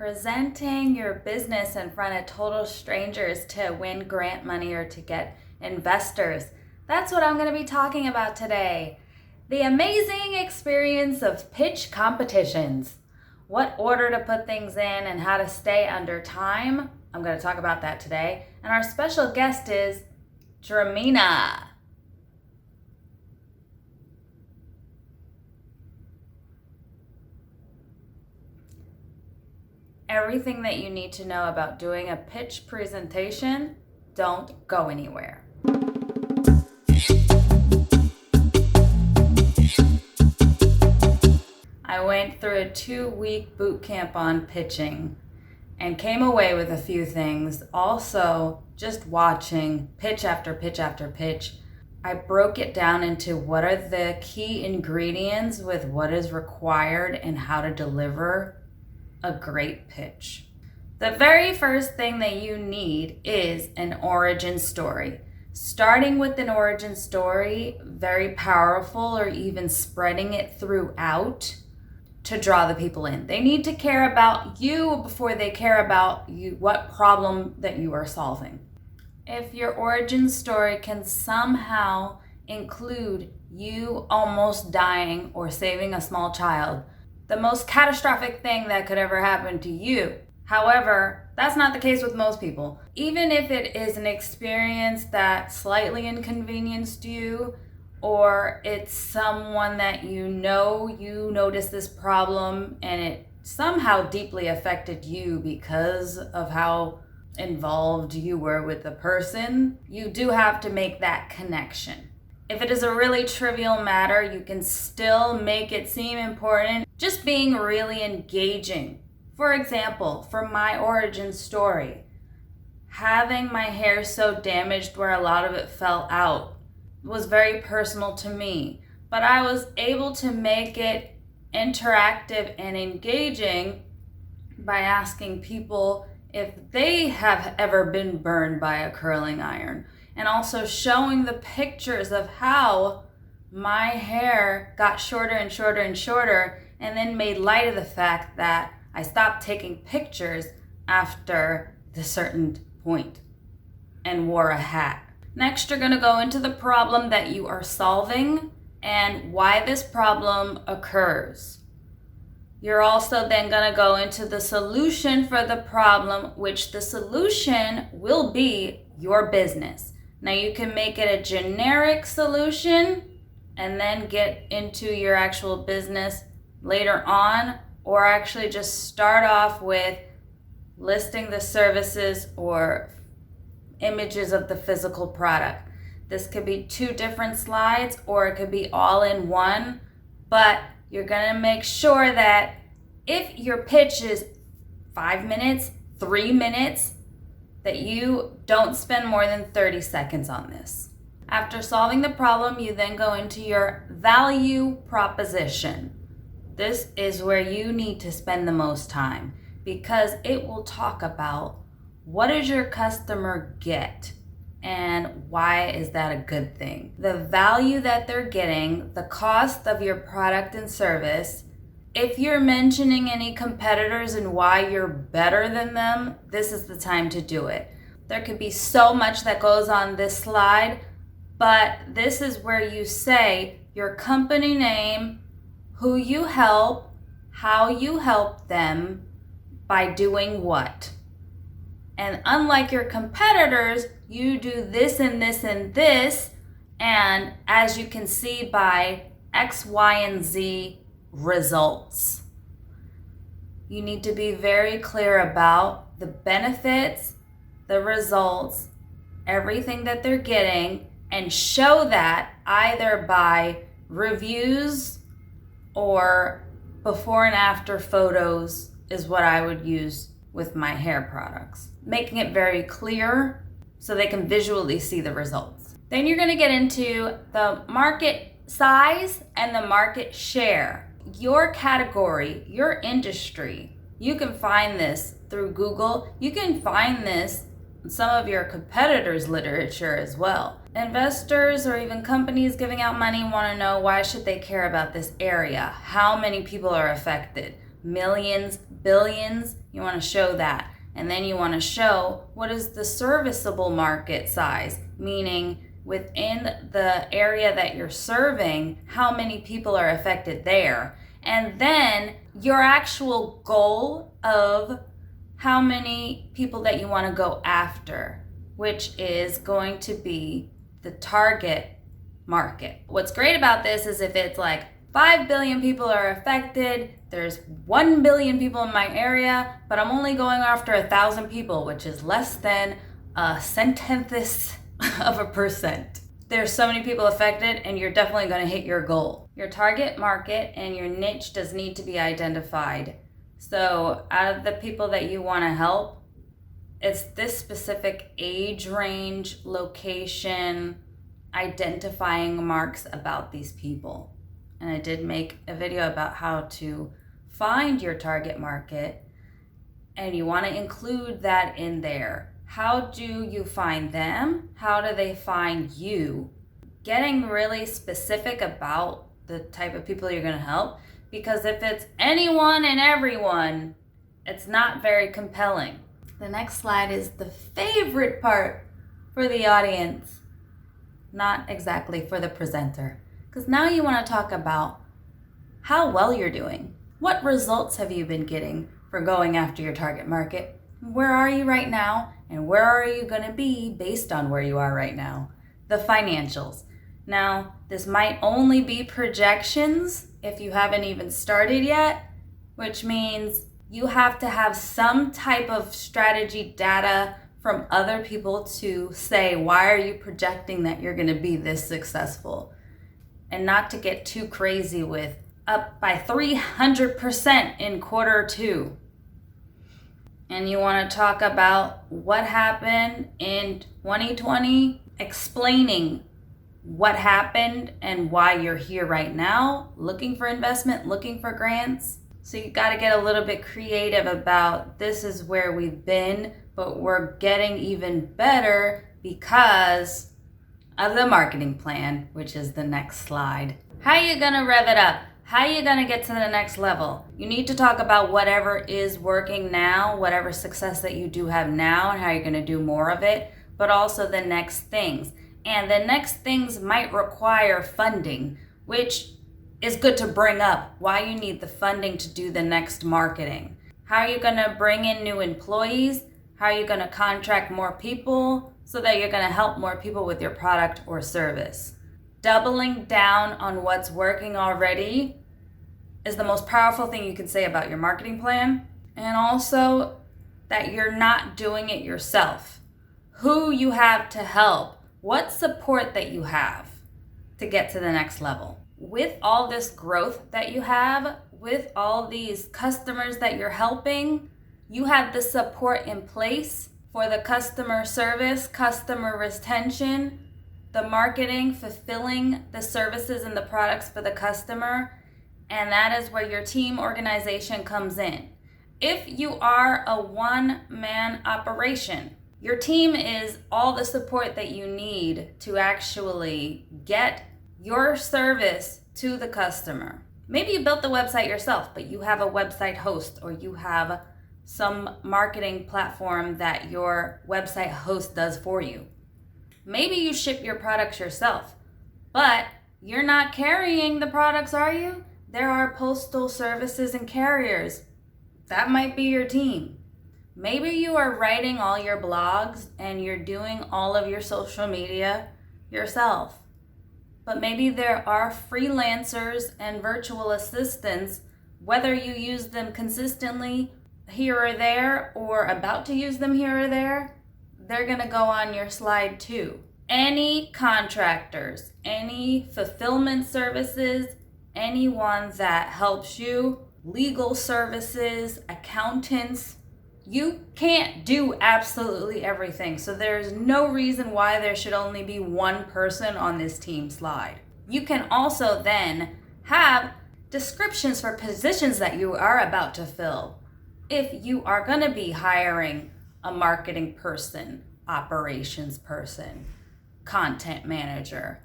Presenting your business in front of total strangers to win grant money or to get investors. That's what I'm going to be talking about today. The amazing experience of pitch competitions. What order to put things in and how to stay under time. I'm going to talk about that today. And our special guest is Dramina. Everything that you need to know about doing a pitch presentation, don't go anywhere. I went through a 2-week boot camp on pitching and came away with a few things. Also, just watching pitch after pitch after pitch, I broke it down into what are the key ingredients with what is required and how to deliver a great pitch. The very first thing that you need is an origin story. Starting with an origin story, very powerful, or even spreading it throughout to draw the people in. They need to care about you before they care about you, what problem that you are solving. If your origin story can somehow include you almost dying or saving a small child, the most catastrophic thing that could ever happen to you. However, that's not the case with most people. Even if it is an experience that slightly inconvenienced you, or it's someone that you noticed this problem and it somehow deeply affected you because of how involved you were with the person, you do have to make that connection. If it is a really trivial matter, you can still make it seem important. Just being really engaging. For example, for my origin story, having my hair so damaged where a lot of it fell out was very personal to me. But I was able to make it interactive and engaging by asking people if they have ever been burned by a curling iron. And also showing the pictures of how my hair got shorter and shorter and shorter, and then made light of the fact that I stopped taking pictures after the certain point and wore a hat. Next, you're going to go into the problem that you are solving and why this problem occurs. You're also then going to go into the solution for the problem, which the solution will be your business. Now you can make it a generic solution and then get into your actual business later on, or actually just start off with listing the services or images of the physical product. This could be 2 different slides or it could be all in one, but you're gonna make sure that if your pitch is 5 minutes, 3 minutes, that you don't spend more than 30 seconds on this. After solving the problem, you then go into your value proposition. This is where you need to spend the most time because it will talk about what does your customer get and why is that a good thing. The value that they're getting, the cost of your product and service. If you're mentioning any competitors and why you're better than them, this is the time to do it. There could be so much that goes on this slide, but this is where you say your company name, who you help, how you help them, by doing what. And unlike your competitors, you do this and this and this, and as you can see by X, Y, and Z results. You need to be very clear about the benefits, the results, everything that they're getting, and show that either by reviews or before and after photos is what I would use with my hair products. Making it very clear so they can visually see the results. Then you're going to get into the market size and the market share. Your category, your industry, you can find this through Google. You can find this in some of your competitors' literature as well. Investors or even companies giving out money want to know, why should they care about this area? How many people are affected? millions, billions. You want to show that. And then you want to show what is the serviceable market size, meaning within the area that you're serving, how many people are affected there. And then your actual goal of how many people that you want to go after, which is going to be the target market. What's great about this is if it's like 5 billion people are affected, there's 1 billion people in my area, but I'm only going after 1,000 people, which is less than a centenths of a percent. There's so many people affected and you're definitely going to hit your goal. Your target market and your niche does need to be identified. So out of the people that you want to help, it's this specific age range, location, identifying marks about these people. And I did make a video about how to find your target market, and you want to include that in there. How do you find them? How do they find you? Getting really specific about the type of people you're going to help, because if it's anyone and everyone, it's not very compelling. The next slide is the favorite part for the audience, not exactly for the presenter. Because now you want to talk about how well you're doing. What results have you been getting for going after your target market? Where are you right now? And where are you going to be based on where you are right now? The financials. Now, this might only be projections if you haven't even started yet, which means you have to have some type of strategy data from other people to say, why are you projecting that you're going to be this successful? And not to get too crazy with up by 300% in quarter 2. And you want to talk about what happened in 2020, explaining what happened and why you're here right now, looking for investment, looking for grants. So you got to get a little bit creative about this is where we've been, but we're getting even better because of the marketing plan, which is the next slide. How are you going to rev it up? How are you going to get to the next level? You need to talk about whatever is working now, whatever success that you do have now, and how you're going to do more of it, but also the next things. And the next things might require funding, which is good to bring up why you need the funding to do the next marketing. How are you going to bring in new employees? How are you going to contract more people so that you're going to help more people with your product or service? Doubling down on what's working already is the most powerful thing you can say about your marketing plan. And also that you're not doing it yourself. Who you have to help, what support that you have to get to the next level. With all this growth that you have, with all these customers that you're helping, you have the support in place for the customer service, customer retention, the marketing, fulfilling the services and the products for the customer. And that is where your team organization comes in. If you are a one-man operation, your team is all the support that you need to actually get your service to the customer. Maybe you built the website yourself, but you have a website host, or you have some marketing platform that your website host does for you. Maybe you ship your products yourself, but you're not carrying the products, are you? There are postal services and carriers. That might be your team. Maybe you are writing all your blogs and you're doing all of your social media yourself. But maybe there are freelancers and virtual assistants, whether you use them consistently here or there or about to use them here or there, they're going to go on your slide too. Any contractors, any fulfillment services, anyone that helps you, legal services, accountants, you can't do absolutely everything. So there's no reason why there should only be one person on this team slide. You can also then have descriptions for positions that you are about to fill. If you are going to be hiring a marketing person, operations person, content manager,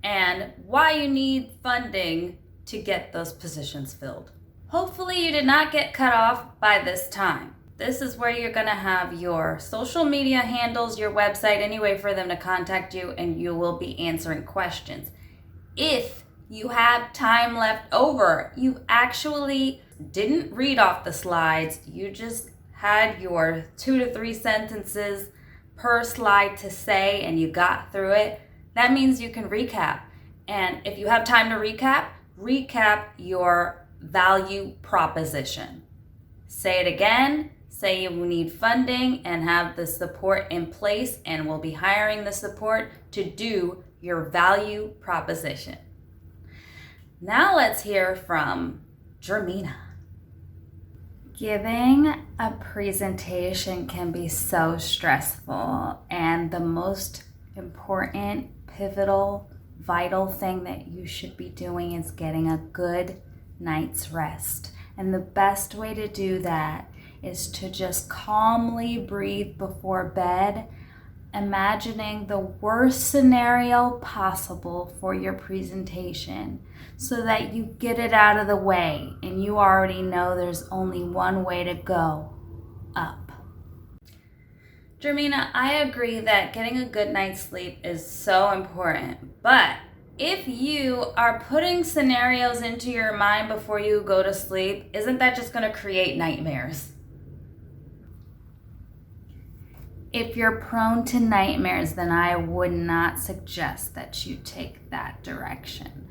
and why you need funding to get those positions filled. Hopefully you did not get cut off by this time. This is where you're gonna have your social media handles, your website, any way for them to contact you, and you will be answering questions. If you have time left over, you actually didn't read off the slides, you just had your 2 to 3 sentences per slide to say and you got through it, that means you can recap. And if you have time to recap your value proposition. Say it again, say you need funding and have the support in place, and we'll be hiring the support to do your value proposition. Now let's hear from Jermina. Giving a presentation can be so stressful, and the most important, pivotal, vital thing that you should be doing is getting a good night's rest. And the best way to do that is to just calmly breathe before bed, imagining the worst scenario possible for your presentation so that you get it out of the way and you already know there's only one way to go: up. Jermina, I agree that getting a good night's sleep is so important, but if you are putting scenarios into your mind before you go to sleep, isn't that just going to create nightmares? If you're prone to nightmares, then I would not suggest that you take that direction.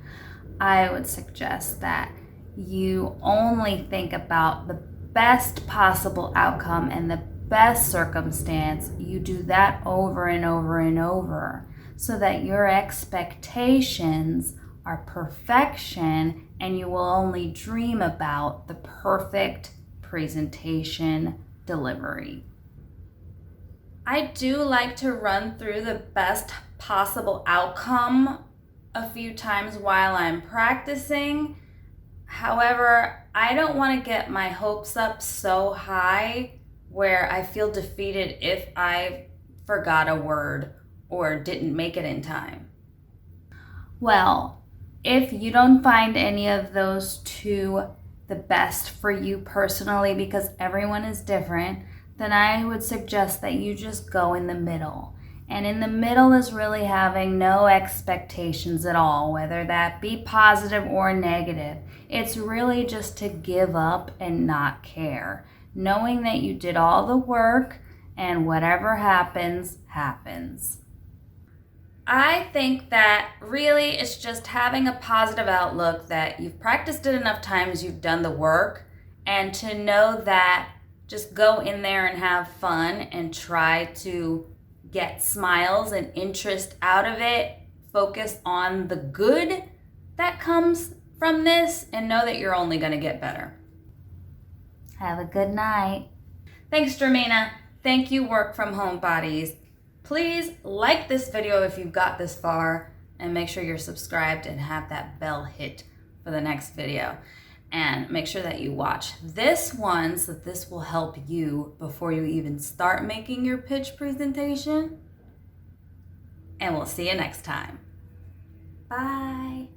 I would suggest that you only think about the best possible outcome and the best circumstance. You do that over and over and over so that your expectations are perfection and you will only dream about the perfect presentation delivery. I do like to run through the best possible outcome a few times while I'm practicing. However, I don't want to get my hopes up so high where I feel defeated if I forgot a word or didn't make it in time. Well, if you don't find any of those two the best for you personally, because everyone is different, then I would suggest that you just go in the middle. And in the middle is really having no expectations at all, whether that be positive or negative. It's really just to give up and not care, knowing that you did all the work and whatever happens, happens. I think that really it's just having a positive outlook that you've practiced it enough times, you've done the work, and to know that just go in there and have fun and try to get smiles and interest out of it. Focus on the good that comes from this and know that you're only going to get better. Have a good night. Thanks, Jermina. Thank you, Work From Home Bodies. Please like this video if you've got this far, and make sure you're subscribed and have that bell hit for the next video. And make sure that you watch this one so that this will help you before you even start making your pitch presentation. And we'll see you next time. Bye.